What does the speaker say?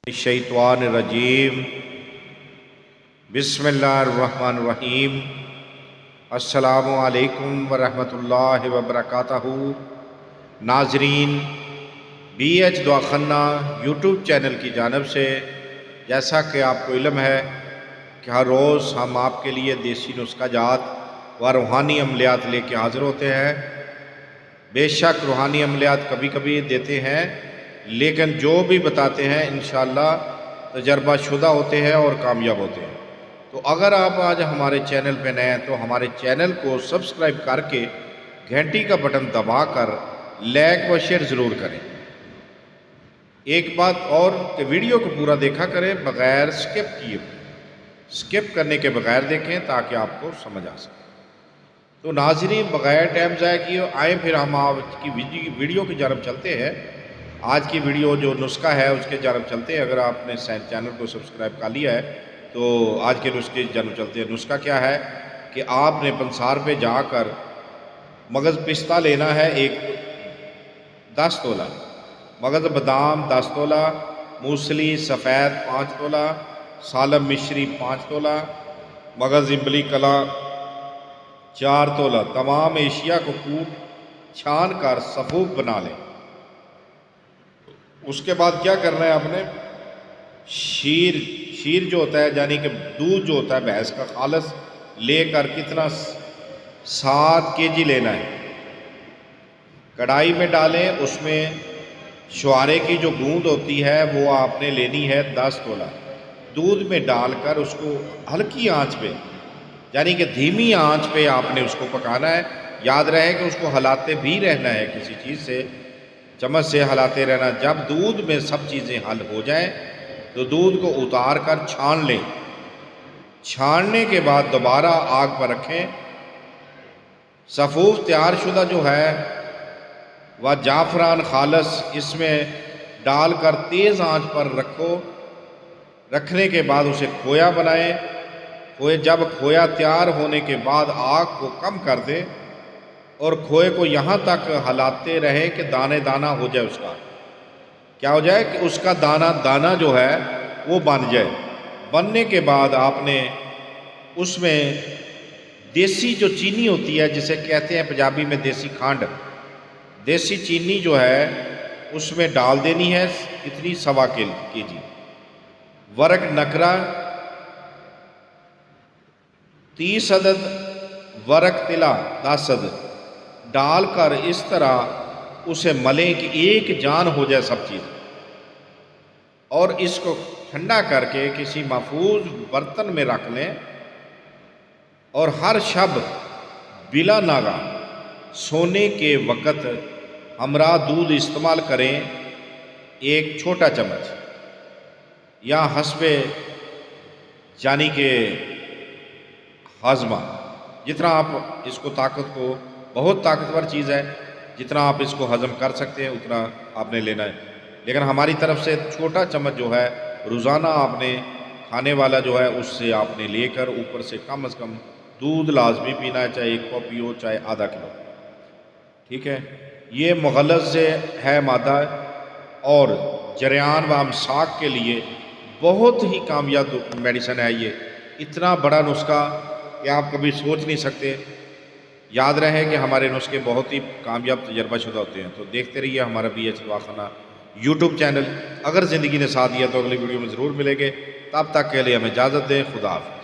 الشیطانirrجیم بسم اللہ الرحمن الرحیم۔ السلام علیکم ورحمۃ اللہ وبرکاتہ۔ ناظرین، بی ایچ دعاخانہ یوٹیوب چینل کی جانب سے جیسا کہ آپ کو علم ہے کہ ہر روز ہم آپ کے لیے دیسی نسخہ جات و روحانی عملیات لے کے حاضر ہوتے ہیں۔ بے شک روحانی عملیات کبھی کبھی دیتے ہیں، لیکن جو بھی بتاتے ہیں انشاءاللہ تجربہ شدہ ہوتے ہیں اور کامیاب ہوتے ہیں۔ تو اگر آپ آج ہمارے چینل پہ نئے ہیں تو ہمارے چینل کو سبسکرائب کر کے گھنٹی کا بٹن دبا کر لائک و شیئر ضرور کریں۔ ایک بات اور کہ ویڈیو کو پورا دیکھا کریں بغیر سکپ کیے، سکپ کرنے کے بغیر دیکھیں تاکہ آپ کو سمجھ آ سکے۔ تو ناظرین، بغیر ٹائم ضائع کیے آئیں پھر ہم آج کی ویڈیو کی جانب چلتے ہیں۔ آج کی ویڈیو جو نسخہ ہے اس کے جانب چلتے ہیں۔ اگر آپ نے چینل کو سبسکرائب کر لیا ہے تو آج کے نسخے کی جانب چلتے ہیں۔ نسخہ کیا ہے کہ آپ نے پنسار پہ جا کر مغز پستہ لینا ہے 10 تولہ، مغز بادام 10 تولہ، موسلی سفید 5 تولہ، سالم مشری 5 تولہ، مغز امبلی کلا 4 تولہ، تمام اشیاء کو کوٹ چھان کر صفوف بنا لیں۔ اس کے بعد کیا کرنا ہے آپ نے؟ شیر جو ہوتا ہے یعنی کہ دودھ جو ہوتا ہے بھینس کا خالص لے کر کتنا 7 kg لینا ہے۔ کڑھائی میں ڈالیں، اس میں شوارے کی جو گوند ہوتی ہے وہ آپ نے لینی ہے 10 تولہ۔ دودھ میں ڈال کر اس کو ہلکی آنچ پہ یعنی کہ دھیمی آنچ پہ آپ نے اس کو پکانا ہے۔ یاد رہے کہ اس کو ہلاتے بھی رہنا ہے، کسی چیز سے چمچ سے ہلاتے رہنا۔ جب دودھ میں سب چیزیں حل ہو جائیں تو دودھ کو اتار کر چھان لیں۔ چھاننے کے بعد دوبارہ آگ پر رکھیں۔ صفوف تیار شدہ جو ہے وہ جعفران خالص اس میں ڈال کر تیز آنچ پر رکھو۔ رکھنے کے بعد اسے کھویا بنائیں۔ جب کھویا تیار ہونے کے بعد آگ کو کم کر دیں اور کھوئے کو یہاں تک ہلاتے رہیں کہ دانے دانہ ہو جائے۔ اس کا کیا ہو جائے کہ اس کا دانہ جو ہے وہ بن جائے۔ بننے کے بعد آپ نے اس میں دیسی جو چینی ہوتی ہے جسے کہتے ہیں پنجابی میں دیسی کھانڈ، دیسی چینی جو ہے اس میں ڈال دینی ہے اتنی 1.25 kg۔ ورق نکرا 30 عدد، ورق تلا 10 عدد ڈال کر اس طرح اسے ملیں کہ ایک جان ہو جائے سب چیز، اور اس کو ٹھنڈا کر کے کسی محفوظ برتن میں رکھ لیں اور ہر شب بلا ناغہ سونے کے وقت ہمراہ دودھ استعمال کریں 1 چھوٹا چمچ، یا حسب یعنی کہ ہاضمہ جتنا آپ اس کو طاقت کو، بہت طاقتور چیز ہے، جتنا آپ اس کو ہضم کر سکتے ہیں اتنا آپ نے لینا ہے۔ لیکن ہماری طرف سے چھوٹا چمچ جو ہے روزانہ آپ نے کھانے والا جو ہے اس سے آپ نے لے کر اوپر سے کم از کم دودھ لازمی پینا ہے، چاہے 1 پاؤ پیو چاہے آدھا کلو، ٹھیک ہے۔ یہ مغلظ ہے مادہ اور جریان و امساک کے لیے بہت ہی کامیاب میڈیسن ہے۔ یہ اتنا بڑا نسخہ کہ آپ کبھی سوچ نہیں سکتے۔ یاد رہے کہ ہمارے نسخے بہت ہی کامیاب تجربہ شدہ ہوتے ہیں۔ تو دیکھتے رہیے ہمارا بی ایچ دعاخانہ یوٹیوب چینل۔ اگر زندگی نے ساتھ دیا تو اگلی ویڈیو میں ضرور ملیں گے۔ تب تک کے لیے ہمیں اجازت دیں۔ خدا حافظ۔